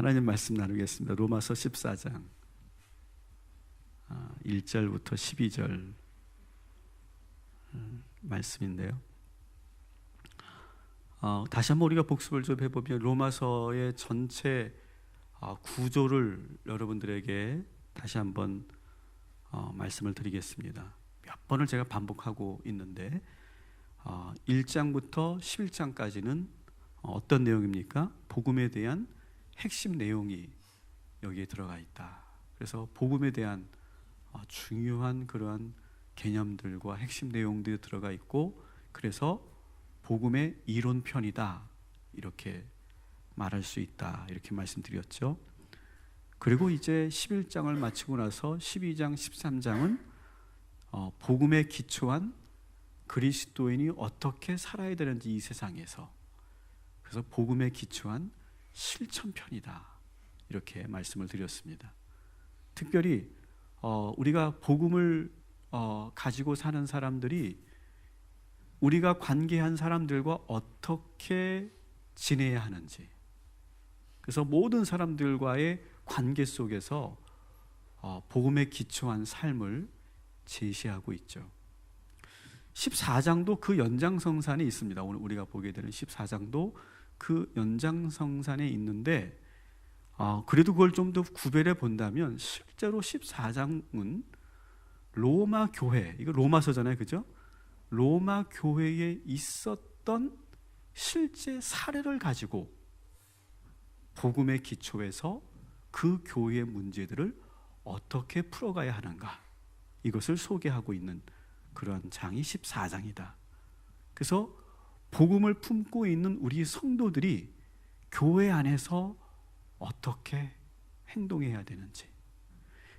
하나님 말씀 나누겠습니다. 로마서 14장 1절부터 12절 말씀인데요. 다시 한번 우리가 복습을 좀 해보면 로마서의 전체 구조를 여러분들에게 다시 한번 말씀을 드리겠습니다. 몇 번을 제가 반복하고 있는데 1장부터 11장까지는 어떤 내용입니까? 복음에 대한 핵심 내용이 여기에 들어가 있다. 그래서 복음에 대한 중요한 그러한 개념들과 핵심 내용들이 들어가 있고, 그래서 복음의 이론편이다 이렇게 말할 수 있다 이렇게 말씀드렸죠. 그리고 이제 11장을 마치고 나서 12장 13장은 복음에 기초한 그리스도인이 어떻게 살아야 되는지 이 세상에서, 그래서 복음에 기초한 실천편이다 이렇게 말씀을 드렸습니다. 특별히 우리가 복음을 가지고 사는 사람들이 우리가 관계한 사람들과 어떻게 지내야 하는지, 그래서 모든 사람들과의 관계 속에서 복음에 기초한 삶을 제시하고 있죠. 14장도 그 연장성산에 있습니다. 오늘 우리가 보게 되는 14장도 그 연장성산에 있는데, 그래도 그걸 좀 더 구별해 본다면 실제로 14장은 로마 교회, 이거 로마서잖아요, 그죠? 로마 교회에 있었던 실제 사례를 가지고 복음의 기초에서 그 교회의 문제들을 어떻게 풀어가야 하는가, 이것을 소개하고 있는 그러한 장이 14장이다. 그래서 복음을 품고 있는 우리 성도들이 교회 안에서 어떻게 행동해야 되는지,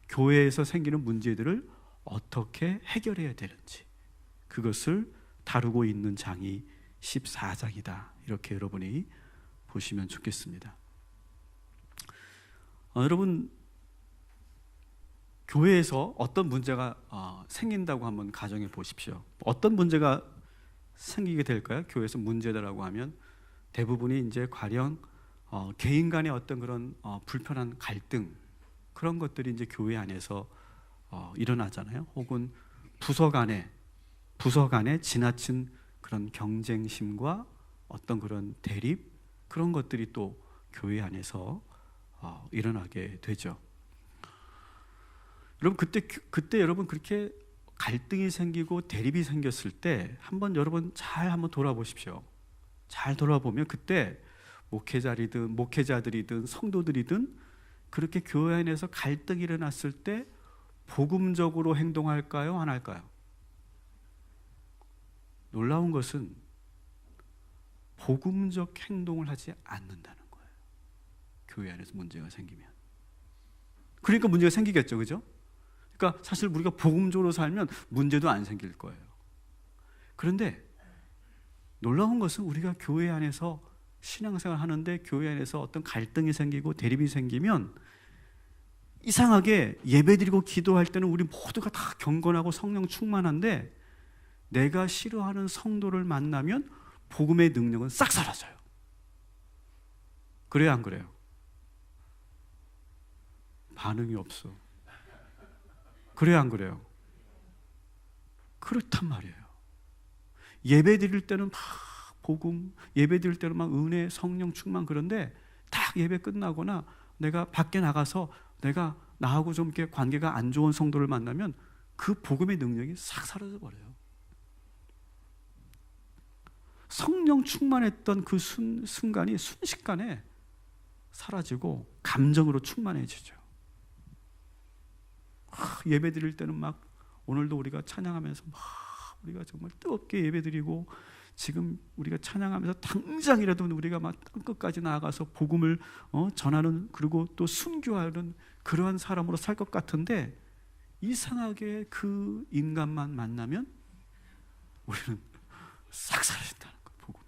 교회에서 생기는 문제들을 어떻게 해결해야 되는지, 그것을 다루고 있는 장이 14장이다 이렇게 여러분이 보시면 좋겠습니다. 여러분, 교회에서 어떤 문제가 생긴다고 한번 가정해 보십시오. 어떤 문제가 생기게 될까요? 교회에서 문제다라고 하면 대부분이 이제 가령 개인 간의 어떤 그런 불편한 갈등, 그런 것들이 이제 교회 안에서 일어나잖아요. 혹은 부서 간에 지나친 그런 경쟁심과 어떤 그런 대립, 그런 것들이 또 교회 안에서 일어나게 되죠. 여러분, 그때 여러분 그렇게 갈등이 생기고 대립이 생겼을 때 한번 여러분 잘 한번 돌아보십시오. 잘 돌아보면 그때 목회자들이든 성도들이든 그렇게 교회 안에서 갈등이 일어났을 때 복음적으로 행동할까요? 안 할까요? 놀라운 것은 복음적 행동을 하지 않는다는 거예요. 교회 안에서 문제가 생기면. 그러니까 문제가 생기겠죠, 그죠? 그러니까 사실 우리가 복음적으로 살면 문제도 안 생길 거예요. 그런데 놀라운 것은 우리가 교회 안에서 신앙생활 하는데 교회 안에서 어떤 갈등이 생기고 대립이 생기면 이상하게 예배드리고 기도할 때는 우리 모두가 다 경건하고 성령 충만한데 내가 싫어하는 성도를 만나면 복음의 능력은 싹 사라져요. 그래요, 안 그래요? 반응이 없어. 그래요, 안 그래요? 그렇단 말이에요. 예배 드릴 때는 막 복음, 예배 드릴 때는 막 은혜, 성령 충만, 그런데 딱 예배 끝나거나 내가 밖에 나가서 내가 나하고 좀 이렇게 관계가 안 좋은 성도를 만나면 그 복음의 능력이 싹 사라져 버려요. 성령 충만했던 그 순간이 순식간에 사라지고 감정으로 충만해지죠. 예배 드릴 때는 막 오늘도 우리가 찬양하면서 막 우리가 정말 뜨겁게 예배 드리고, 지금 우리가 찬양하면서 당장이라도 우리가 막 땅끝까지 나아가서 복음을 전하는, 그리고 또 순교하는 그러한 사람으로 살 것 같은데 이상하게 그 인간만 만나면 우리는 싹 사라진다는 거예요. 복음이.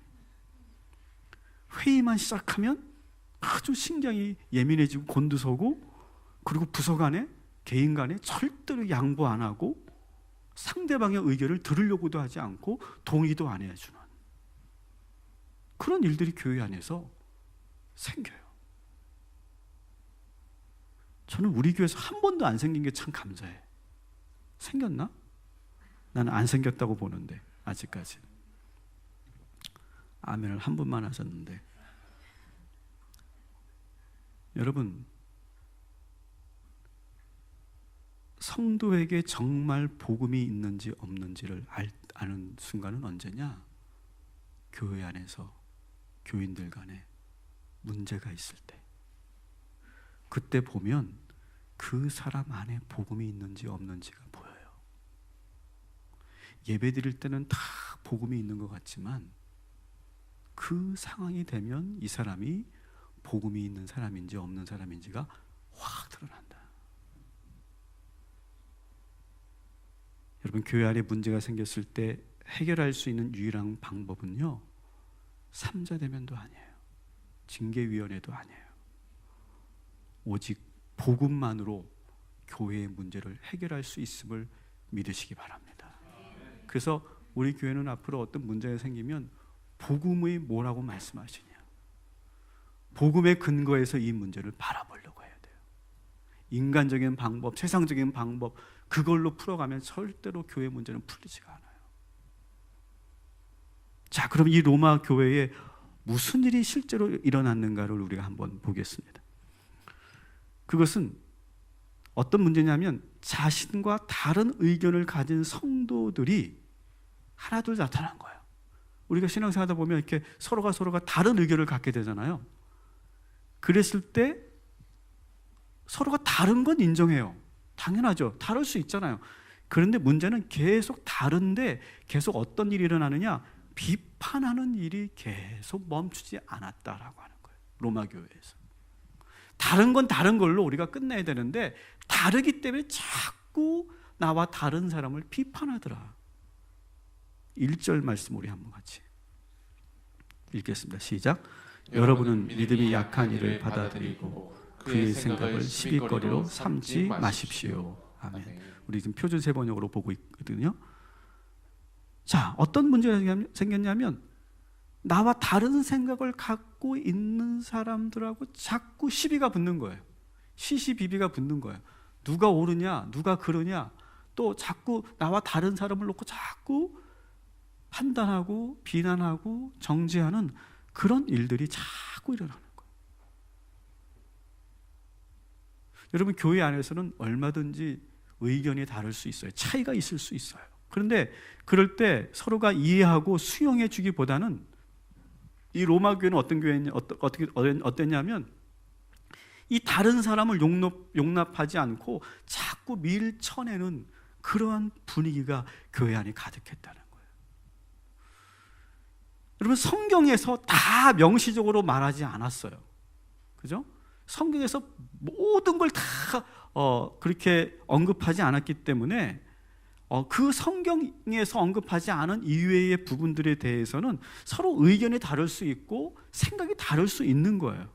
회의만 시작하면 아주 신경이 예민해지고 곤두서고, 그리고 부서 간에 개인 간에 절대로 양보 안 하고 상대방의 의견을 들으려고도 하지 않고 동의도 안 해주는 그런 일들이 교회 안에서 생겨요. 저는 우리 교회에서 한 번도 안 생긴 게 참 감사해. 생겼나? 나는 안 생겼다고 보는데 아직까지. 아멘을 한 분만 하셨는데. 여러분, 성도에게 정말 복음이 있는지 없는지를 아는 순간은 언제냐? 교회 안에서 교인들 간에 문제가 있을 때. 그때 보면 그 사람 안에 복음이 있는지 없는지가 보여요. 예배 드릴 때는 다 복음이 있는 것 같지만 그 상황이 되면 이 사람이 복음이 있는 사람인지 없는 사람인지가 확 드러난다. 여러분, 교회 안에 문제가 생겼을 때 해결할 수 있는 유일한 방법은요, 삼자대면도 아니에요. 징계위원회도 아니에요. 오직 복음만으로 교회의 문제를 해결할 수 있음을 믿으시기 바랍니다. 그래서 우리 교회는 앞으로 어떤 문제가 생기면 복음의 뭐라고 말씀하시냐, 복음의 근거에서 이 문제를 바라보려고 해야 돼요. 인간적인 방법, 세상적인 방법, 그걸로 풀어가면 절대로 교회 문제는 풀리지가 않아요. 자, 그럼 이 로마 교회에 무슨 일이 실제로 일어났는가를 우리가 한번 보겠습니다. 그것은 어떤 문제냐면 자신과 다른 의견을 가진 성도들이 하나둘 나타난 거예요. 우리가 신앙생활하다 보면 이렇게 서로가 다른 의견을 갖게 되잖아요. 그랬을 때 서로가 다른 건 인정해요. 당연하죠. 다를 수 있잖아요. 그런데 문제는 계속 다른데 계속 어떤 일이 일어나느냐? 비판하는 일이 계속 멈추지 않았다라고 하는 거예요. 로마 교회에서. 다른 건 다른 걸로 우리가 끝내야 되는데 다르기 때문에 자꾸 나와 다른 사람을 비판하더라. 1절 말씀 우리 한번 같이 읽겠습니다. 시작. 여러분은 믿음이 약한 이를 받아들이고 그의 생각을 시비거리로 삼지 마십시오. 아멘. 우리 지금 표준 세번역으로 보고 있거든요. 자, 어떤 문제가 생겼냐면 나와 다른 생각을 갖고 있는 사람들하고 자꾸 시비가 붙는 거예요. 시시비비가 붙는 거예요. 누가 옳으냐, 누가 그러냐, 또 자꾸 나와 다른 사람을 놓고 자꾸 판단하고 비난하고 정죄하는 그런 일들이 자꾸 일어나는 거예요. 여러분, 교회 안에서는 얼마든지 의견이 다를 수 있어요. 차이가 있을 수 있어요. 그런데 그럴 때 서로가 이해하고 수용해 주기보다는 이 로마 교회는 어땠냐면 이 다른 사람을 용납하지 않고 자꾸 밀쳐내는 그러한 분위기가 교회 안에 가득했다는 거예요. 여러분, 성경에서 다 명시적으로 말하지 않았어요. 그죠? 성경에서 모든 걸 다 그렇게 언급하지 않았기 때문에 그 성경에서 언급하지 않은 이외의 부분들에 대해서는 서로 의견이 다를 수 있고 생각이 다를 수 있는 거예요.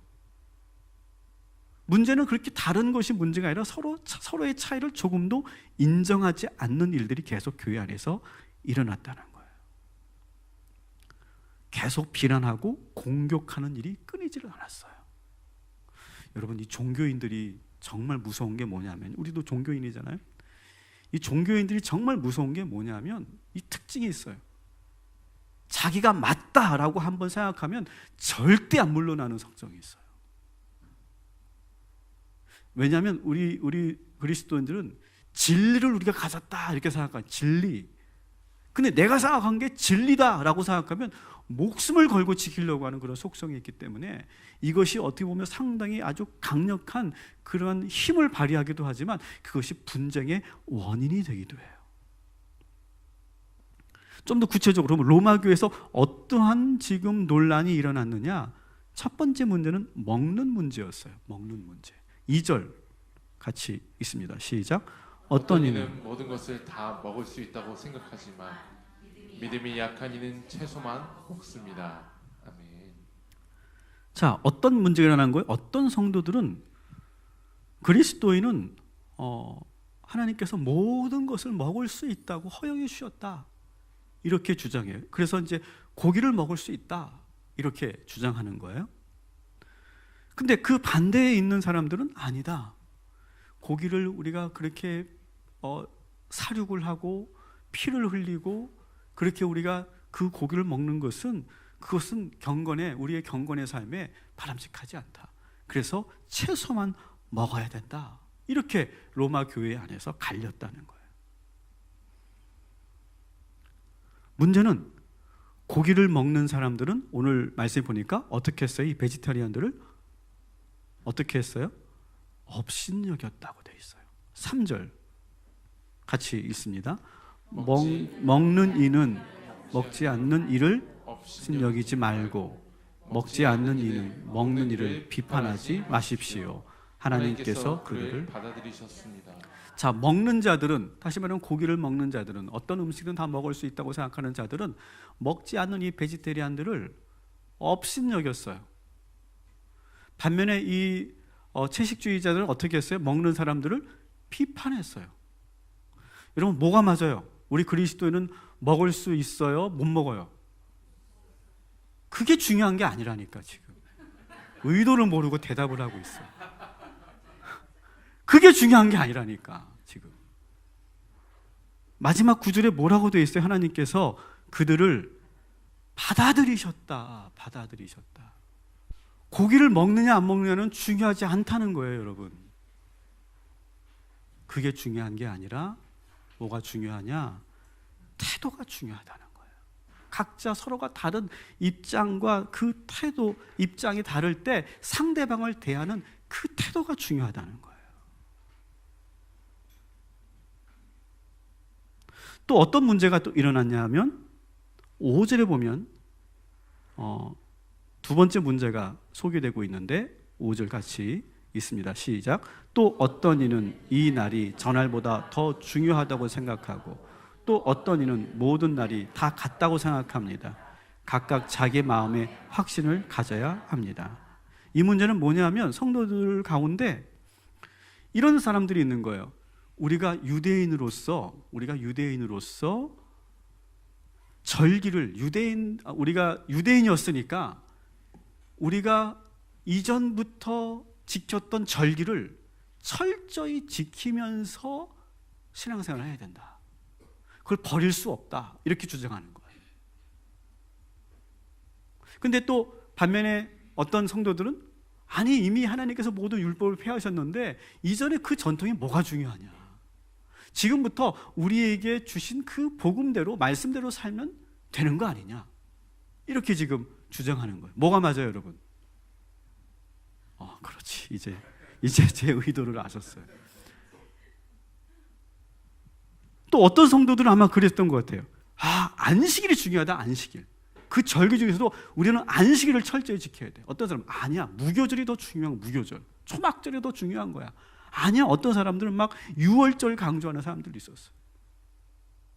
문제는 그렇게 다른 것이 문제가 아니라 서로의 차이를 조금도 인정하지 않는 일들이 계속 교회 안에서 일어났다는 거예요. 계속 비난하고 공격하는 일이 끊이지를 않았어요. 여러분, 이 종교인들이 정말 무서운 게 뭐냐면, 우리도 종교인이잖아요. 이 종교인들이 정말 무서운 게 뭐냐면 이 특징이 있어요. 자기가 맞다라고 한번 생각하면 절대 안 물러나는 성정이 있어요. 왜냐하면 우리 그리스도인들은 진리를 우리가 가졌다 이렇게 생각하는 진리. 근데 내가 생각한 게 진리다라고 생각하면 목숨을 걸고 지키려고 하는 그런 속성이 있기 때문에 이것이 어떻게 보면 상당히 아주 강력한 그런 힘을 발휘하기도 하지만 그것이 분쟁의 원인이 되기도 해요. 좀 더 구체적으로 로마 교회에서 어떠한 지금 논란이 일어났느냐? 첫 번째 문제는 먹는 문제였어요. 먹는 문제. 2절 같이 있습니다. 시작. 어떤 이는 모든 것을 다 먹을 수 있다고 생각하지만 믿음이 약한 이는 채소만 먹습니다. 아멘. 자, 어떤 문제가 일어난 거예요? 어떤 성도들은 그리스도인은 하나님께서 모든 것을 먹을 수 있다고 허용해 주셨다 이렇게 주장해요. 그래서 이제 고기를 먹을 수 있다 이렇게 주장하는 거예요. 근데 그 반대에 있는 사람들은 아니다. 고기를 우리가 그렇게 사육을 하고 피를 흘리고 그렇게 우리가 그 고기를 먹는 것은 그것은 우리의 경건의 삶에 바람직하지 않다. 그래서 채소만 먹어야 된다. 이렇게 로마 교회 안에서 갈렸다는 거예요. 문제는 고기를 먹는 사람들은 오늘 말씀해 보니까 어떻게 했어요? 이 베지터리안들을 어떻게 했어요? 업신여겼다고 되어 있어요. 3절 같이 읽습니다. 먹는 이는 먹지 않는 이를 업신여기지 말고 먹지 않는 이는 먹는 이를 비판하지 마십시오. 하나님께서 그들을 받아들이셨습니다. 자, 먹는 자들은, 다시 말하면 고기를 먹는 자들은, 어떤 음식은 다 먹을 수 있다고 생각하는 자들은 먹지 않는 이 베지테리안들을 업신여겼어요. 반면에 이 채식주의자들은 어떻게 했어요? 먹는 사람들을 비판했어요. 여러분, 뭐가 맞아요? 우리 그리스도인은 먹을 수 있어요? 못 먹어요? 그게 중요한 게 아니라니까. 지금 의도를 모르고 대답을 하고 있어요. 그게 중요한 게 아니라니까. 지금 마지막 구절에 뭐라고 되어 있어요? 하나님께서 그들을 받아들이셨다. 고기를 먹느냐 안 먹느냐는 중요하지 않다는 거예요, 여러분. 그게 중요한 게 아니라 뭐가 중요하냐? 태도가 중요하다는 거예요. 각자 서로가 다른 입장과 그 태도, 입장이 다를 때 상대방을 대하는 그 태도가 중요하다는 거예요. 또 어떤 문제가 또 일어났냐 하면 5절에 보면 두 번째 문제가 소개되고 있는데 5절 같이 있습니다. 시작. 또 어떤 이는 이 날이 전날보다 더 중요하다고 생각하고 또 어떤 이는 모든 날이 다 같다고 생각합니다. 각각 자기 마음의 확신을 가져야 합니다. 이 문제는 뭐냐면 성도들 가운데 이런 사람들이 있는 거예요. 우리가 유대인으로서 절기를 우리가 유대인이었으니까 우리가 이전부터 지켰던 절기를 철저히 지키면서 신앙생활을 해야 된다. 그걸 버릴 수 없다. 이렇게 주장하는 거예요. 근데 또 반면에 어떤 성도들은 아니 이미 하나님께서 모든 율법을 폐하셨는데 이전에 그 전통이 뭐가 중요하냐. 지금부터 우리에게 주신 그 복음대로 말씀대로 살면 되는 거 아니냐. 이렇게 지금 주장하는 거예요. 뭐가 맞아요, 여러분? 그렇지. 이제 제 의도를 아셨어요. 또 어떤 성도들은 아마 그랬던 것 같아요. 안식일이 중요하다. 안식일. 그 절기 중에서도 우리는 안식일을 철저히 지켜야 돼. 어떤 사람은 아니야. 무교절이 더 중요한 거야. 무교절. 초막절이 더 중요한 거야. 아니야. 어떤 사람들은 막 6월절 강조하는 사람들도 있었어.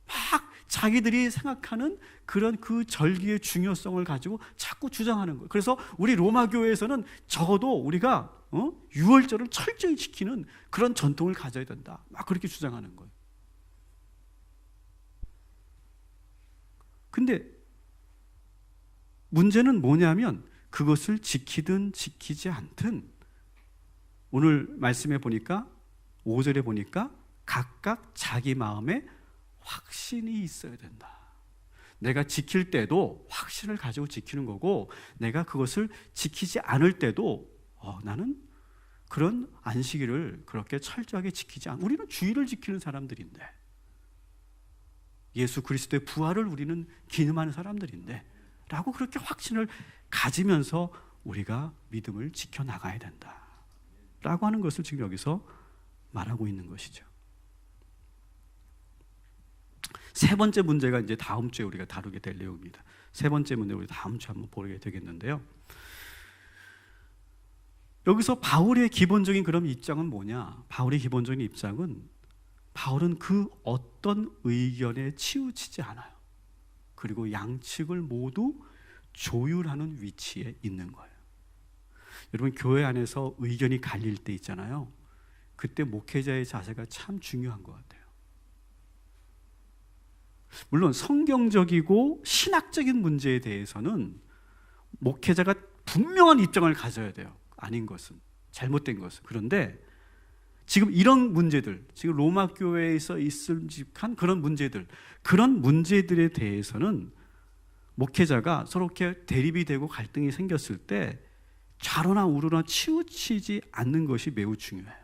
막 자기들이 생각하는 그런 그 절기의 중요성을 가지고 자꾸 주장하는 거예요. 그래서 우리 로마 교회에서는 적어도 우리가 6월절을 철저히 지키는 그런 전통을 가져야 된다. 막 그렇게 주장하는 거예요. 근데 문제는 뭐냐면 그것을 지키든 지키지 않든 오늘 말씀해 보니까 5절에 보니까 각각 자기 마음에 확신이 있어야 된다. 내가 지킬 때도 확신을 가지고 지키는 거고 내가 그것을 지키지 않을 때도 나는 그런 안식일을 그렇게 철저하게 지키지 않고 우리는 주일을 지키는 사람들인데 예수 그리스도의 부활을 우리는 기념하는 사람들인데 라고 그렇게 확신을 가지면서 우리가 믿음을 지켜나가야 된다 라고 하는 것을 지금 여기서 말하고 있는 것이죠. 세 번째 문제가 이제 다음 주에 우리가 다루게 될 내용입니다. 세 번째 문제 우리 다음 주에 한번 보게 되겠는데요. 여기서 바울의 기본적인 그런 입장은 뭐냐? 바울의 기본적인 입장은 바울은 그 어떤 의견에 치우치지 않아요. 그리고 양측을 모두 조율하는 위치에 있는 거예요. 여러분 교회 안에서 의견이 갈릴 때 있잖아요. 그때 목회자의 자세가 참 중요한 것 같아요. 물론 성경적이고 신학적인 문제에 대해서는 목회자가 분명한 입장을 가져야 돼요. 아닌 것은, 잘못된 것은. 그런데 지금 이런 문제들, 지금 로마 교회에서 있음직한 그런 문제들에 대해서는 목회자가 서로 이렇게 대립이 되고 갈등이 생겼을 때 좌로나 우로나 치우치지 않는 것이 매우 중요해요.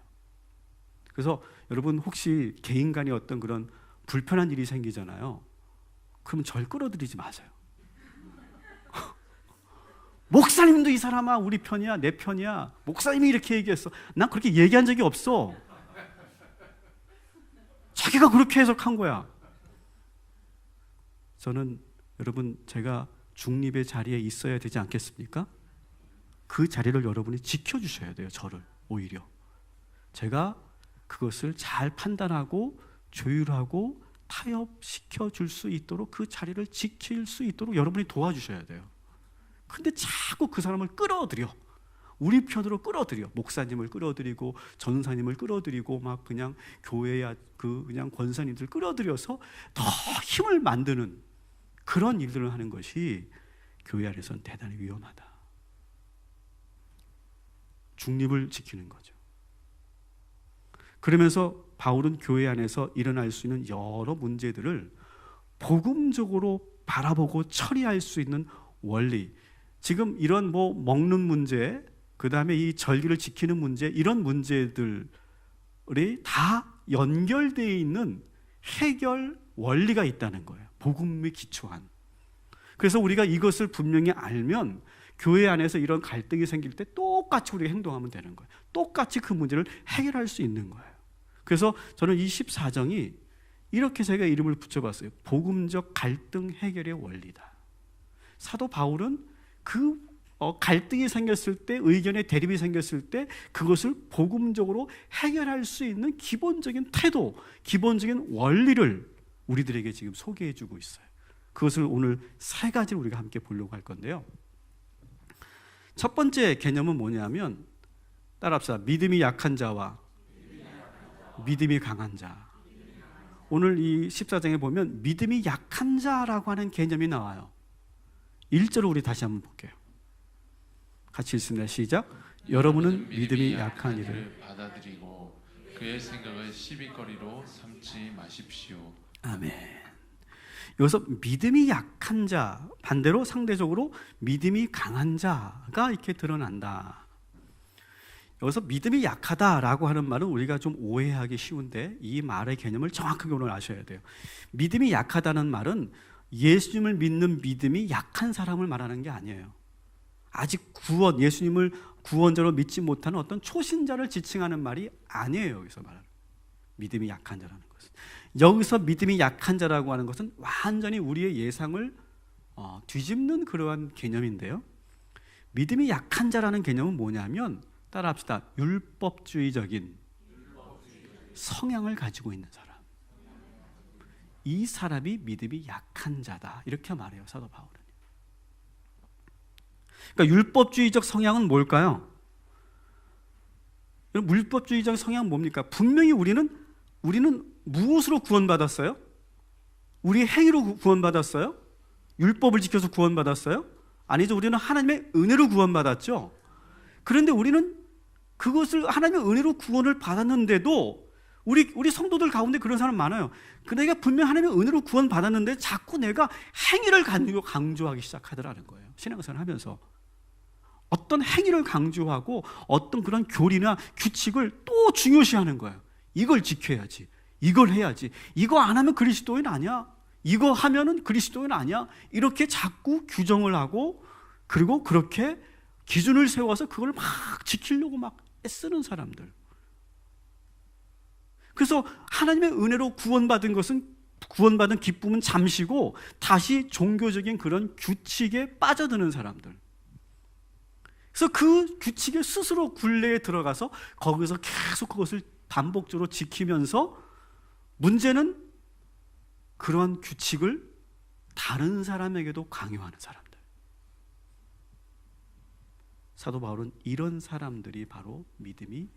그래서 여러분 혹시 개인 간에 어떤 그런 불편한 일이 생기잖아요. 그러면 절 끌어들이지 마세요. 목사님도 이 사람아 우리 편이야, 내 편이야. 목사님이 이렇게 얘기했어. 난 그렇게 얘기한 적이 없어. 자기가 그렇게 해석한 거야. 저는 여러분 제가 중립의 자리에 있어야 되지 않겠습니까? 그 자리를 여러분이 지켜주셔야 돼요. 저를 오히려 제가 그것을 잘 판단하고 조율하고 타협시켜 줄 수 있도록 그 자리를 지킬 수 있도록 여러분이 도와주셔야 돼요. 근데 자꾸 그 사람을 끌어들여 우리 편으로 끌어들여 목사님을 끌어들이고 전사님을 끌어들이고 막 그냥 교회야 그냥 권사님들 끌어들여서 더 힘을 만드는 그런 일들을 하는 것이 교회 안에서는 대단히 위험하다. 중립을 지키는 거죠. 그러면서 바울은 교회 안에서 일어날 수 있는 여러 문제들을 복음적으로 바라보고 처리할 수 있는 원리, 지금 이런 뭐 먹는 문제, 그 다음에 이 절기를 지키는 문제, 이런 문제들이 다 연결되어 있는 해결 원리가 있다는 거예요. 복음에 기초한. 그래서 우리가 이것을 분명히 알면 교회 안에서 이런 갈등이 생길 때 똑같이 우리가 행동하면 되는 거예요. 똑같이 그 문제를 해결할 수 있는 거예요. 그래서 저는 이 14장이 이렇게 제가 이름을 붙여봤어요. 복음적 갈등 해결의 원리다. 사도 바울은 그 갈등이 생겼을 때, 의견의 대립이 생겼을 때 그것을 복음적으로 해결할 수 있는 기본적인 태도, 기본적인 원리를 우리들에게 지금 소개해주고 있어요. 그것을 오늘 세 가지를 우리가 함께 보려고 할 건데요. 첫 번째 개념은 뭐냐면 따라합시다. 믿음이 약한 자와 믿음이 강한 자. 오늘 이 14장에 보면 믿음이 약한 자라고 하는 개념이 나와요. 1절을 우리 다시 한번 볼게요. 같이 읽습니다. 시작. 여러분은 믿음이 약한 이를 받아들이고 그의 생각을 시비거리로 삼지 마십시오. 아멘. 여기서 믿음이 약한 자, 반대로 상대적으로 믿음이 강한 자가 이렇게 드러난다. 여기서 믿음이 약하다라고 하는 말은 우리가 좀 오해하기 쉬운데 이 말의 개념을 정확하게 오늘 아셔야 돼요. 믿음이 약하다는 말은 예수님을 믿는 믿음이 약한 사람을 말하는 게 아니에요. 아직 예수님을 구원자로 믿지 못하는 어떤 초신자를 지칭하는 말이 아니에요. 여기서 말하는 믿음이 약한 자라는 것은. 여기서 믿음이 약한 자라고 하는 것은 완전히 우리의 예상을 뒤집는 그러한 개념인데요. 믿음이 약한 자라는 개념은 뭐냐면 따라합시다. 율법주의적인 성향을 가지고 있는 사람. 이 사람이 믿음이 약한 자다. 이렇게 말해요. 사도 바울은. 그러니까 율법주의적 성향은 뭘까요? 율법주의적 성향은 뭡니까? 분명히 우리는 무엇으로 구원받았어요? 우리의 행위로 구원받았어요? 율법을 지켜서 구원받았어요? 아니죠. 우리는 하나님의 은혜로 구원받았죠. 그런데 우리는 그것을 하나님의 은혜로 구원을 받았는데도 우리 성도들 가운데 그런 사람 많아요. 내가 분명 하나님의 은혜로 구원받았는데 자꾸 내가 행위를 강조하기 시작하더라는 거예요. 신앙생활을 하면서 어떤 행위를 강조하고 어떤 그런 교리나 규칙을 또 중요시하는 거예요. 이걸 지켜야지, 이걸 해야지, 이거 안 하면 그리스도인 아니야, 이거 하면은 그리스도인 아니야, 이렇게 자꾸 규정을 하고 그리고 그렇게 기준을 세워서 그걸 막 지키려고 막 애쓰는 사람들. 그래서 하나님의 은혜로 구원받은 기쁨은 잠시고 다시 종교적인 그런 규칙에 빠져드는 사람들. 그래서 그 규칙에 스스로 굴레에 들어가서 거기서 계속 그것을 반복적으로 지키면서 문제는 그러한 규칙을 다른 사람에게도 강요하는 사람들. 사도 바울은 이런 사람들이 바로 믿음이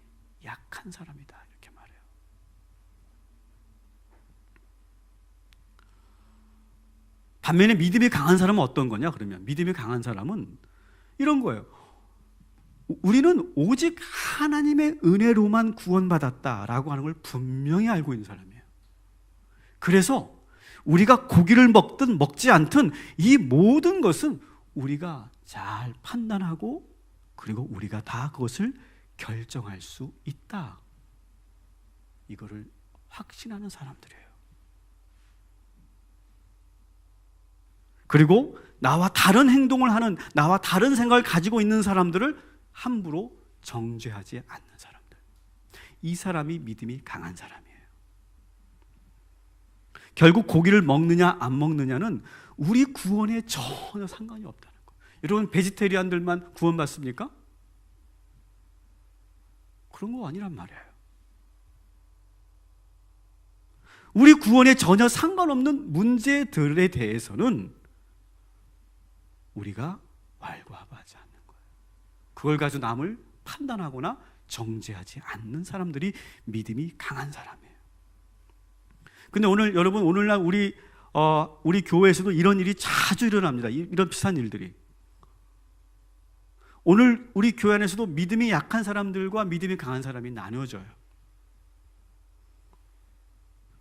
약한 사람이다 이렇게 말해요. 반면에 믿음이 강한 사람은 어떤 거냐? 그러면 믿음이 강한 사람은 이런 거예요. 우리는 오직 하나님의 은혜로만 구원받았다라고 하는 걸 분명히 알고 있는 사람이에요. 그래서 우리가 고기를 먹든 먹지 않든 이 모든 것은 우리가 잘 판단하고 그리고 우리가 다 그것을 결정할 수 있다. 이거를 확신하는 사람들이에요. 그리고 나와 다른 행동을 하는, 나와 다른 생각을 가지고 있는 사람들을 함부로 정죄하지 않는 사람들. 이 사람이 믿음이 강한 사람이에요. 결국 고기를 먹느냐 안 먹느냐는 우리 구원에 전혀 상관이 없다는 거예요. 여러분, 베지테리안들만 구원받습니까? 그런 거 아니란 말이에요. 우리 구원에 전혀 상관없는 문제들에 대해서는 우리가 왈가왈부하지 않는 거예요. 그걸 가지고 남을 판단하거나 정죄하지 않는 사람들이 믿음이 강한 사람이에요. 근데 오늘 여러분, 오늘날 우리 교회에서도 이런 일이 자주 일어납니다. 이런 비슷한 일들이. 오늘 우리 교회 안에서도 믿음이 약한 사람들과 믿음이 강한 사람이 나뉘어져요.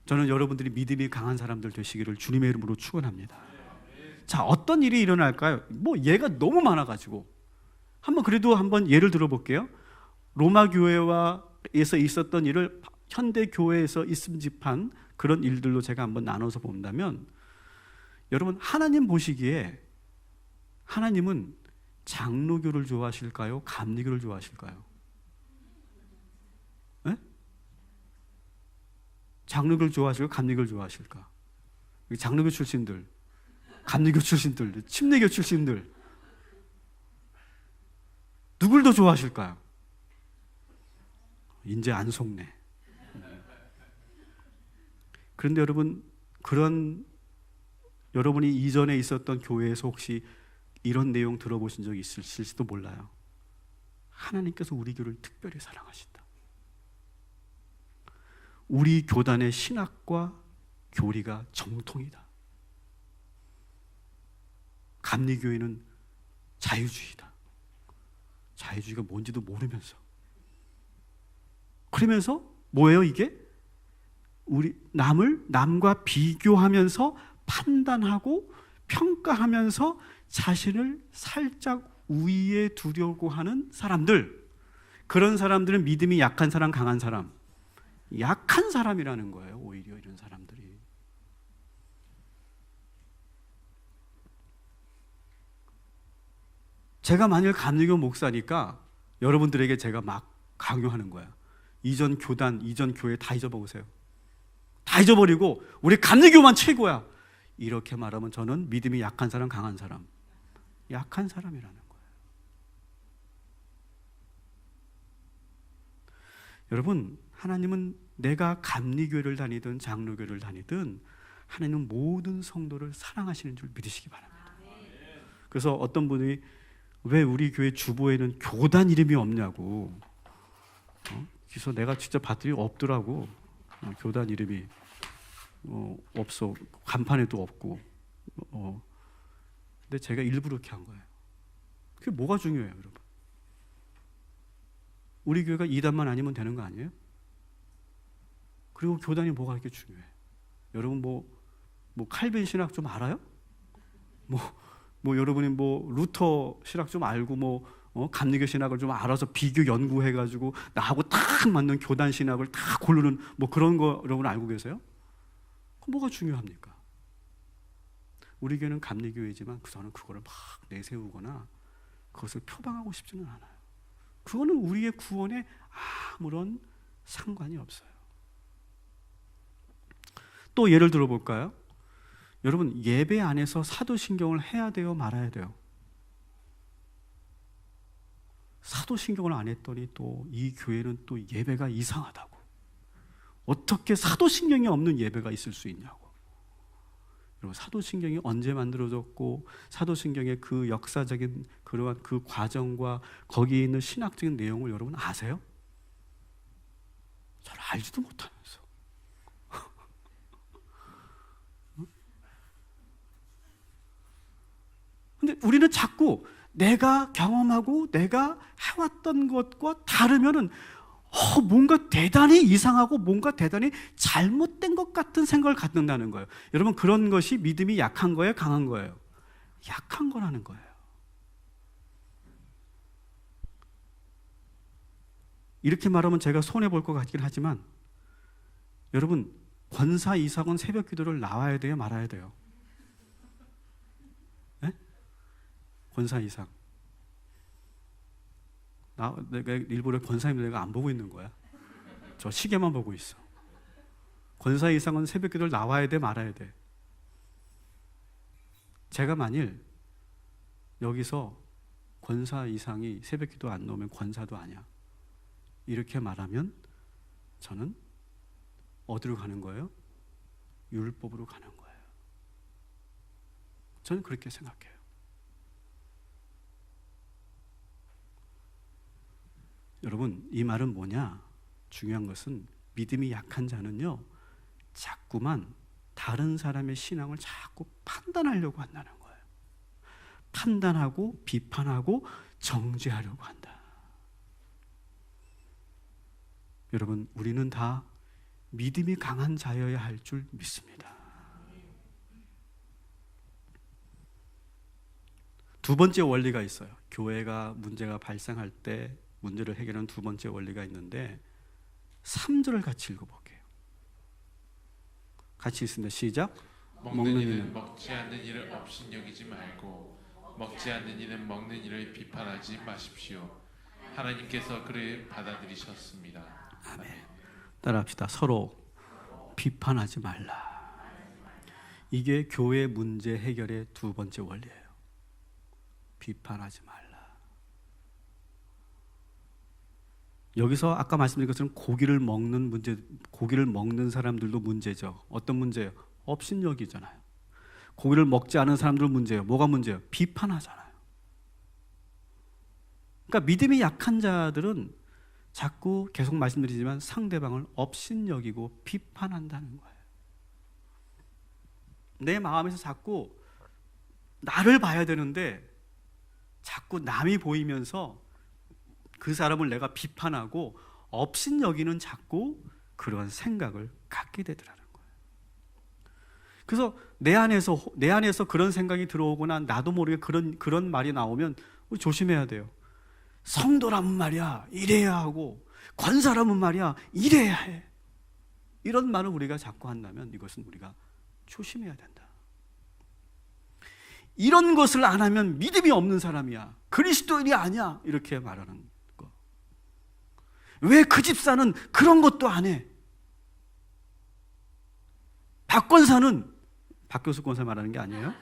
저는 여러분들이 믿음이 강한 사람들 되시기를 주님의 이름으로 축원합니다. 자, 어떤 일이 일어날까요? 예가 너무 많아가지고 한번 예를 들어볼게요. 로마 교회에서 있었던 일을 현대 교회에서 있음직한 그런 일들로 제가 한번 나눠서 본다면, 여러분, 하나님 보시기에 하나님은 장로교를 좋아하실까요? 감리교를 좋아하실까요? 네? 장로교를 좋아하실까요? 감리교를 좋아하실까? 장로교 출신들, 감리교 출신들, 침례교 출신들, 누굴 더 좋아하실까요? 이제 안 속네. 그런데 여러분, 여러분이 이전에 있었던 교회에서 혹시 이런 내용 들어보신 적이 있을지도 몰라요. 하나님께서 우리 교를 특별히 사랑하신다. 우리 교단의 신학과 교리가 정통이다. 감리교회는 자유주의다. 자유주의가 뭔지도 모르면서. 그러면서 뭐예요 이게? 우리 남과 비교하면서 판단하고 평가하면서 자신을 살짝 우위에 두려고 하는 사람들, 그런 사람들은 믿음이 약한 사람, 강한 사람, 약한 사람이라는 거예요. 오히려 이런 사람들이. 제가 만일 감리교 목사니까 여러분들에게 제가 막 강요하는 거야. 이전 교단, 이전 교회 다 잊어버리세요. 다 잊어버리고 우리 감리교만 최고야. 이렇게 말하면 저는 믿음이 약한 사람, 강한 사람, 약한 사람이라는 거예요. 여러분, 하나님은 내가 감리교를 다니든 장로교를 다니든 하나님은 모든 성도를 사랑하시는 줄 믿으시기 바랍니다. 그래서 어떤 분이 왜 우리 교회 주보에는 교단 이름이 없냐고. 그래서 내가 직접 봤더니 없더라고. 교단 이름이 없어. 간판에도 없고. 근데 제가 일부러 이렇게 한 거예요. 그게 뭐가 중요해요, 여러분? 우리 교회가 2단만 아니면 되는 거 아니에요? 그리고 교단이 뭐가 이렇게 중요해? 여러분 칼빈 신학 좀 알아요? 여러분이 루터 신학 좀 알고 감리교 신학을 좀 알아서 비교 연구해가지고 나하고 딱 맞는 교단 신학을 딱 고르는 그런 거 여러분 알고 계세요? 그럼 뭐가 중요합니까? 우리 교회는 감리교회지만 저는 그거를 막 내세우거나 그것을 표방하고 싶지는 않아요. 그거는 우리의 구원에 아무런 상관이 없어요. 또 예를 들어볼까요? 여러분, 예배 안에서 사도신경을 해야 돼요, 말아야 돼요? 사도신경을 안 했더니 또 이 교회는 또 예배가 이상하다고. 어떻게 사도신경이 없는 예배가 있을 수 있냐고. 여러분, 사도신경이 언제 만들어졌고 사도신경의 그 역사적인 그러한 그 과정과 거기에 있는 신학적인 내용을 여러분 아세요? 잘 알지도 못하면서. 근데 우리는 자꾸 내가 경험하고 내가 해왔던 것과 다르면은 뭔가 대단히 이상하고 뭔가 대단히 잘못된 것 같은 생각을 갖는다는 거예요. 여러분, 그런 것이 믿음이 약한 거예요, 강한 거예요? 약한 거라는 거예요. 이렇게 말하면 제가 손해볼 것 같긴 하지만 여러분, 권사 이삭은 새벽 기도를 나와야 돼요, 말아야 돼요? 네? 권사 이삭. 내가 일부러 권사님들 내가 안 보고 있는 거야. 저 시계만 보고 있어. 권사 이삭은 새벽 기도를 나와야 돼, 말아야 돼? 제가 만일 여기서 권사 이상이 새벽 기도 안 나오면 권사도 아니야, 이렇게 말하면 저는 어디로 가는 거예요? 율법으로 가는 거예요. 저는 그렇게 생각해요. 여러분, 이 말은 뭐냐? 중요한 것은 믿음이 약한 자는요, 자꾸만 다른 사람의 신앙을 자꾸 판단하려고 한다는 거예요. 판단하고 비판하고 정죄하려고 한다. 여러분, 우리는 다 믿음이 강한 자여야 할 줄 믿습니다. 두 번째 원리가 있어요. 교회가 문제가 발생할 때 문제를 해결하는 두 번째 원리가 있는데 3절을 같이 읽어볼게요. 같이 읽습니다. 시작. 먹는 이는 먹지 않는 일을 업신여기지 말고 먹지 않는 이는 먹는 일을 비판하지 마십시오. 하나님께서 그를 받아들이셨습니다. 아멘. 따라합시다. 서로 비판하지 말라. 이게 교회 문제 해결의 두 번째 원리예요. 비판하지 말라. 여기서 아까 말씀드린 것처럼 고기를 먹는 문제, 고기를 먹는 사람들도 문제죠. 어떤 문제예요? 업신여기잖아요. 고기를 먹지 않은 사람들은 문제예요. 뭐가 문제예요? 비판하잖아요. 그러니까 믿음이 약한 자들은 자꾸 계속 말씀드리지만 상대방을 업신여기고 비판한다는 거예요. 내 마음에서 자꾸 나를 봐야 되는데 자꾸 남이 보이면서 그 사람을 내가 비판하고 업신여기는 자꾸 그런 생각을 갖게 되더라는 거예요. 그래서 내 안에서 그런 생각이 들어오거나 나도 모르게 그런 말이 나오면 조심해야 돼요. 성도라면 말이야 이래야 하고 권사라면 말이야 이래야 해. 이런 말을 우리가 자꾸 한다면 이것은 우리가 조심해야 된다. 이런 것을 안 하면 믿음이 없는 사람이야, 그리스도인이 아니야, 이렇게 말하는 거. 왜 그 집사는 그런 것도 안 해? 박 권사는, 박교수 권사 말하는 게 아니에요?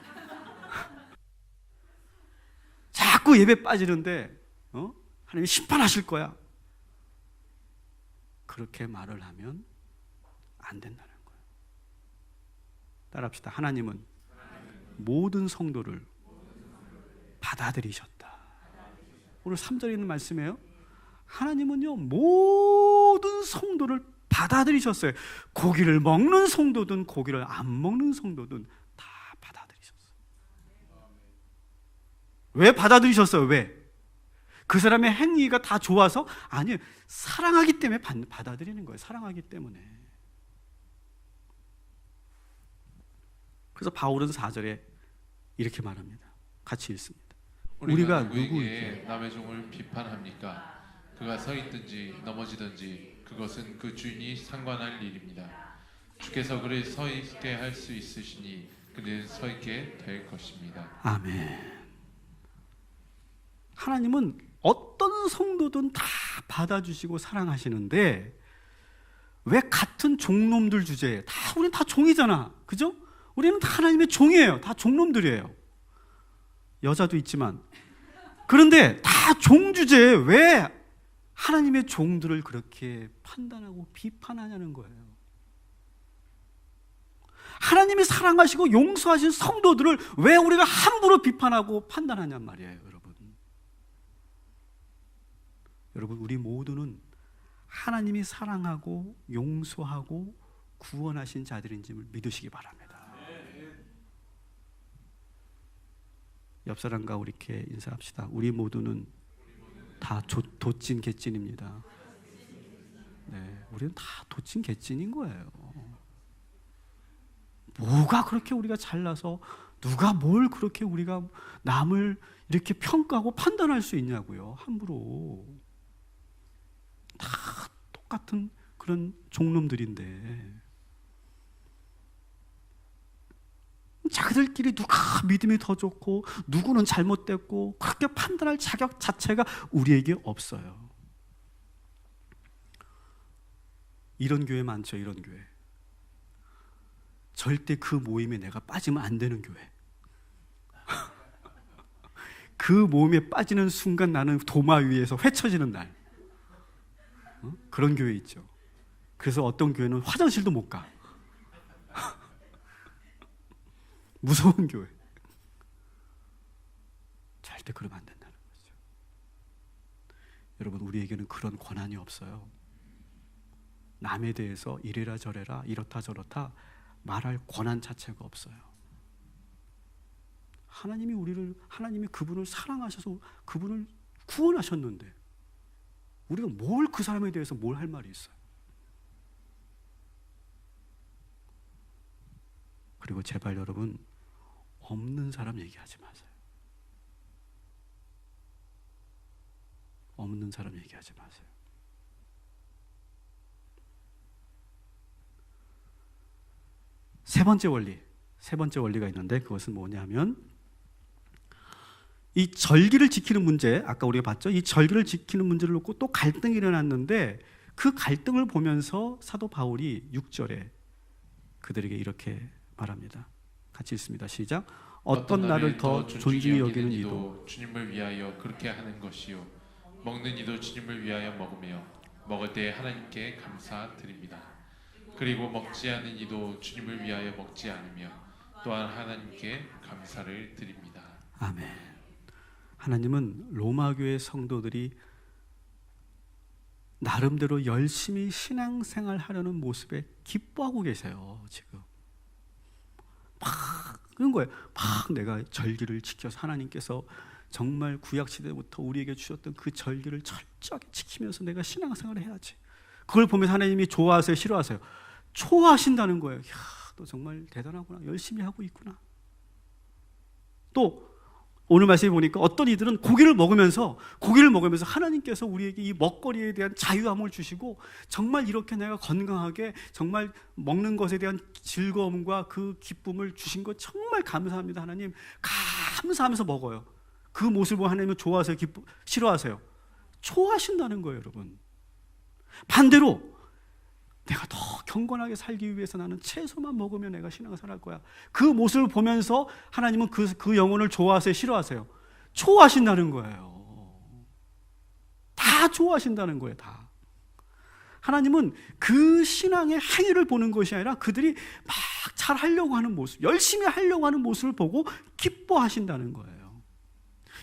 자꾸 예배 빠지는데 하나님이 심판하실 거야. 그렇게 말을 하면 안 된다는 거예요. 따라합시다. 하나님은 모든 성도를 받아들이셨다. 오늘 3절에 있는 말씀이에요. 하나님은요 모든 성도를 받아들이셨어요. 고기를 먹는 성도든 고기를 안 먹는 성도든 다 받아들이셨어요. 왜 받아들이셨어요? 왜? 그 사람의 행위가 다 좋아서? 아니에요. 사랑하기 때문에 받아들이는 거예요. 사랑하기 때문에. 그래서 바울은 4절에 이렇게 말합니다. 같이 읽습니다. 우리가 누구에게 남의 종을 비판합니까? 그가 서 있든지 넘어지든지 그것은 그 주인이 상관할 일입니다. 주께서 그를 서 있게 할 수 있으시니 그는 서 있게 될 것입니다. 아멘. 하나님은 어떤 성도든 다 받아주시고 사랑하시는데 왜 같은 종놈들 주제에 우리는 다 종이잖아, 그죠? 우리는 다 하나님의 종이에요. 다 종놈들이에요. 여자도 있지만. 그런데 다 종 주제에 왜 하나님의 종들을 그렇게 판단하고 비판하냐는 거예요. 하나님이 사랑하시고 용서하신 성도들을 왜 우리가 함부로 비판하고 판단하냔 말이에요, 여러분. 여러분, 우리 모두는 하나님이 사랑하고 용서하고 구원하신 자들인 줄 믿으시기 바랍니다. 옆 사람과 우리 이렇게 인사합시다. 우리 모두는 다 도찐 개찐입니다. 네, 우리는 다 도찐 개찐인 거예요. 뭐가 그렇게 우리가 잘나서 누가 뭘 그렇게 우리가 남을 이렇게 평가하고 판단할 수 있냐고요. 함부로. 다 똑같은 그런 종놈들인데 자기들끼리 누가 믿음이 더 좋고 누구는 잘못됐고 그렇게 판단할 자격 자체가 우리에게 없어요. 이런 교회 많죠. 이런 교회. 절대 그 모임에 내가 빠지면 안 되는 교회. 그 모임에 빠지는 순간 나는 도마 위에서 회쳐지는 날. 그런 교회 있죠. 그래서 어떤 교회는 화장실도 못 가. 무서운 교회. 절대 그러면 안 된다는 거죠. 여러분, 우리에게는 그런 권한이 없어요. 남에 대해서 이래라 저래라 이렇다 저렇다 말할 권한 자체가 없어요. 하나님이 그분을 사랑하셔서 그분을 구원하셨는데 우리가 뭘 그 사람에 대해서 뭘 할 말이 있어요. 그리고 제발 여러분, 없는 사람 얘기하지 마세요. 없는 사람 얘기하지 마세요. 세 번째 원리가 있는데 그것은 뭐냐면 이 절기를 지키는 문제, 아까 우리가 봤죠? 이 절기를 지키는 문제를 놓고 또 갈등이 일어났는데 그 갈등을 보면서 사도 바울이 6절에 그들에게 이렇게 말합니다. 같이 읽습니다. 시작. 어떤 나를 더 존중히 여기는 이도 주님을 위하여 그렇게 하는 것이요 먹는 이도 주님을 위하여 먹으며 먹을 때 하나님께 감사드립니다. 그리고 먹지 않은 이도 주님을 위하여 먹지 않으며 또한 하나님께 감사를 드립니다. 아멘. 하나님은 로마 교회 성도들이 나름대로 열심히 신앙생활 하려는 모습에 기뻐하고 계세요. 지금 막 그런 거예요. 막 내가 절기를 지켜서 하나님께서 정말 구약 시대부터 우리에게 주셨던 그 절기를 철저하게 지키면서 내가 신앙생활을 해야지. 그걸 보면서 하나님이 좋아하세요, 싫어하세요? 좋아하신다는 거예요. 이야, 너 정말 대단하구나. 열심히 하고 있구나. 또 오늘 말씀에 보니까 어떤 이들은 고기를 먹으면서 하나님께서 우리에게 이 먹거리에 대한 자유함을 주시고 정말 이렇게 내가 건강하게 정말 먹는 것에 대한 즐거움과 그 기쁨을 주신 것 정말 감사합니다. 하나님 감사하면서 먹어요. 그 모습을 보고 하나님은 좋아하세요? 싫어하세요? 좋아하신다는 거예요, 여러분. 반대로 내가 더 경건하게 살기 위해서 나는 채소만 먹으면 내가 신앙생활 할 거야. 그 모습을 보면서 하나님은 그 영혼을 좋아하세요? 싫어하세요? 좋아하신다는 거예요. 다 좋아하신다는 거예요. 다. 하나님은 그 신앙의 행위를 보는 것이 아니라 그들이 막 잘하려고 하는 모습, 열심히 하려고 하는 모습을 보고 기뻐하신다는 거예요.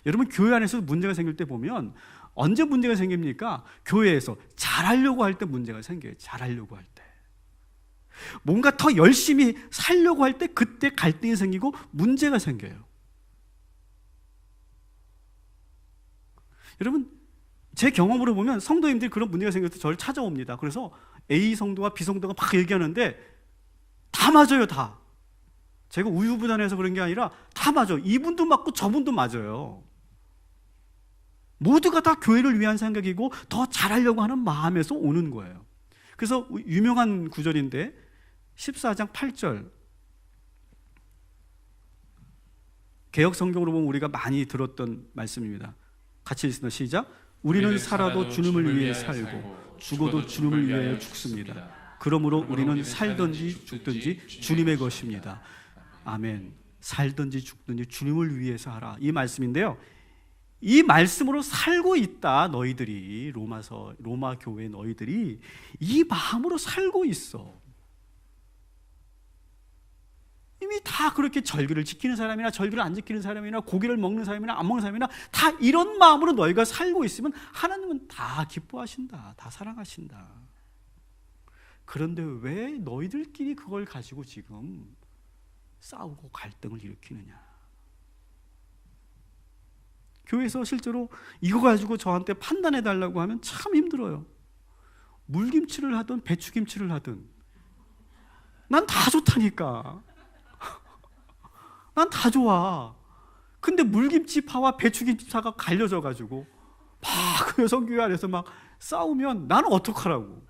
여러분, 교회 안에서 문제가 생길 때 보면 언제 문제가 생깁니까? 교회에서 잘하려고 할 때 문제가 생겨요. 잘하려고 할 때. 뭔가 더 열심히 살려고 할 때 그때 갈등이 생기고 문제가 생겨요. 여러분, 제 경험으로 보면 성도님들이 그런 문제가 생길 때 저를 찾아옵니다. 그래서 A 성도와 B 성도가 막 얘기하는데 다 맞아요, 다. 제가 우유부단해서 그런 게 아니라 다 맞아요. 이분도 맞고 저분도 맞아요. 모두가 다 교회를 위한 생각이고 더 잘하려고 하는 마음에서 오는 거예요. 그래서 유명한 구절인데 14장 8절 개역 성경으로 보면 우리가 많이 들었던 말씀입니다. 같이 읽습니다. 시작. 우리는 살아도 주님을 위해 살고 죽어도 주님을 위하여 죽습니다. 그러므로 우리는 살든지 죽든지 주님의 것입니다. 아멘. 살든지 죽든지 주님을 위해서 하라. 이 말씀인데요. 이 말씀으로 살고 있다. 너희들이 로마 교회 너희들이 이 마음으로 살고 있어. 이미 다 그렇게 절기를 지키는 사람이나 절기를 안 지키는 사람이나 고기를 먹는 사람이나 안 먹는 사람이나 다 이런 마음으로 너희가 살고 있으면 하나님은 다 기뻐하신다. 다 사랑하신다. 그런데 왜 너희들끼리 그걸 가지고 지금 싸우고 갈등을 일으키느냐? 교회에서 실제로 이거 가지고 저한테 판단해 달라고 하면 참 힘들어요. 물김치를 하든 배추김치를 하든 난 다 좋다니까. 난 다 좋아. 근데 물김치파와 배추김치파가 갈려져 가지고 막 그 여성교회 안에서 막 싸우면 나는 어떡하라고.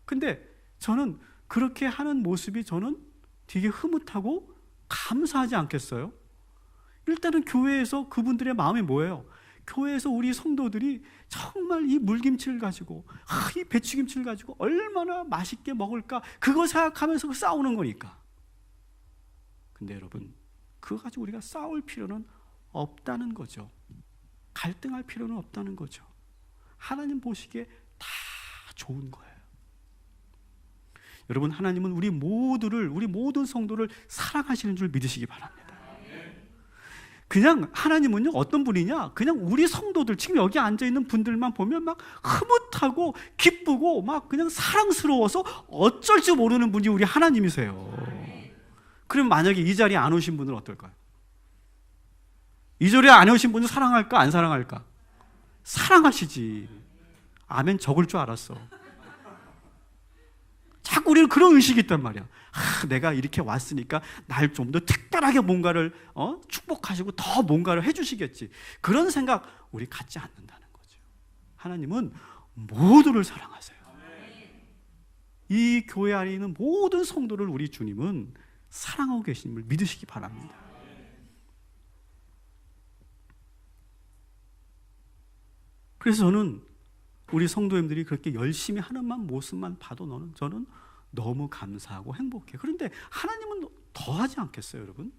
근데 저는 그렇게 하는 모습이 저는 되게 흐뭇하고 감사하지 않겠어요? 일단은 교회에서 그분들의 마음이 뭐예요? 교회에서 우리 성도들이 정말 이 물김치를 가지고 이 배추김치를 가지고 얼마나 맛있게 먹을까 그거 생각하면서 싸우는 거니까. 근데 여러분, 그거 가지고 우리가 싸울 필요는 없다는 거죠. 갈등할 필요는 없다는 거죠. 하나님 보시기에 다 좋은 거예요. 여러분, 하나님은 우리 모든 성도를 사랑하시는 줄 믿으시기 바랍니다. 그냥 하나님은요, 어떤 분이냐? 그냥 우리 성도들, 지금 여기 앉아있는 분들만 보면 막 흐뭇하고 기쁘고 막 그냥 사랑스러워서 어쩔 줄 모르는 분이 우리 하나님이세요. 그럼 만약에 이 자리에 안 오신 분은 어떨까요? 이 자리에 안 오신 분은 사랑할까 안 사랑할까? 사랑하시지. 아멘 적을 줄 알았어. 자꾸 우리는 그런 의식이 있단 말이야. 내가 이렇게 왔으니까 날 좀 더 특별하게 뭔가를 축복하시고 더 뭔가를 해주시겠지. 그런 생각 우리 갖지 않는다는 거죠. 하나님은 모두를 사랑하세요. 이 교회 안에 있는 모든 성도를 우리 주님은 사랑하고 계심을 믿으시기 바랍니다. 그래서 저는 우리 성도님들이 그렇게 열심히 하는 모습만 봐도 저는 너무 감사하고 행복해요. 그런데 하나님은 더 하지 않겠어요, 여러분?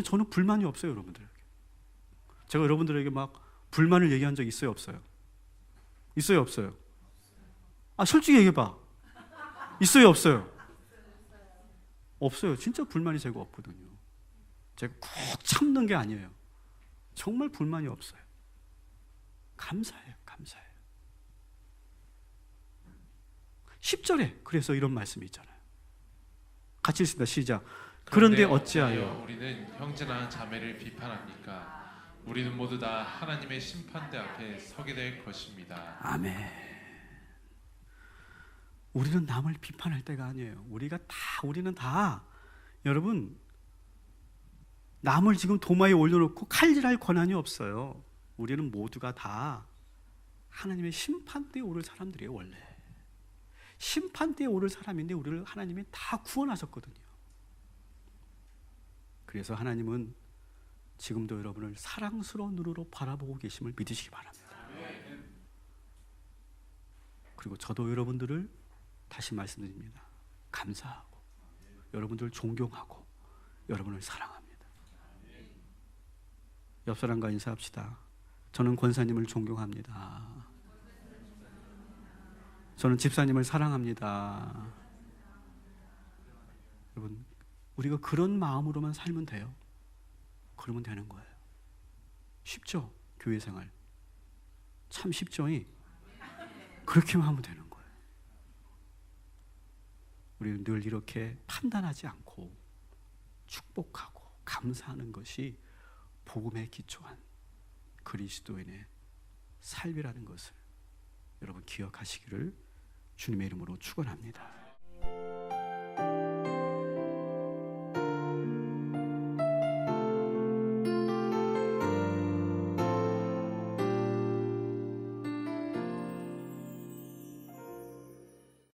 저는 불만이 없어요, 여러분들에게. 제가 여러분들에게 막 불만을 얘기한 적 있어요, 없어요? 있어요, 없어요? 솔직히 얘기해봐. 있어요, 없어요? 없어요. 진짜 불만이 제가 없거든요. 제가 꾹 참는 게 아니에요. 정말 불만이 없어요. 감사해요. 감사해요. 10절에 그래서 이런 말씀이 있잖아요. 같이 읽습니다. 시작. 그런데 어찌하여 우리는 형제나 자매를 비판합니까? 우리는 모두 다 하나님의 심판대 앞에 서게 될 것입니다. 아멘. 우리는 남을 비판할 때가 아니에요. 우리는 다 여러분 남을 지금 도마에 올려놓고 칼질할 권한이 없어요. 우리는 모두가 다 하나님의 심판대에 오를 사람들이에요. 원래 심판대에 오를 사람인데 우리를 하나님이 다 구원하셨거든요. 그래서 하나님은 지금도 여러분을 사랑스러운 눈으로 바라보고 계심을 믿으시기 바랍니다. 그리고 저도 여러분들을 다시 말씀드립니다. 감사하고 여러분들 존경하고 여러분을 사랑합니다. 옆 사람과 인사합시다. 저는 권사님을 존경합니다. 저는 집사님을 사랑합니다. 여러분, 우리가 그런 마음으로만 살면 돼요. 그러면 되는 거예요. 쉽죠? 교회 생활 참 쉽죠? 그렇게만 하면 되는 거예요. 우리는 늘 이렇게 판단하지 않고 축복하고 감사하는 것이 복음에 기초한 그리스도인의 삶이라는 것을 여러분 기억하시기를 주님의 이름으로 축원합니다.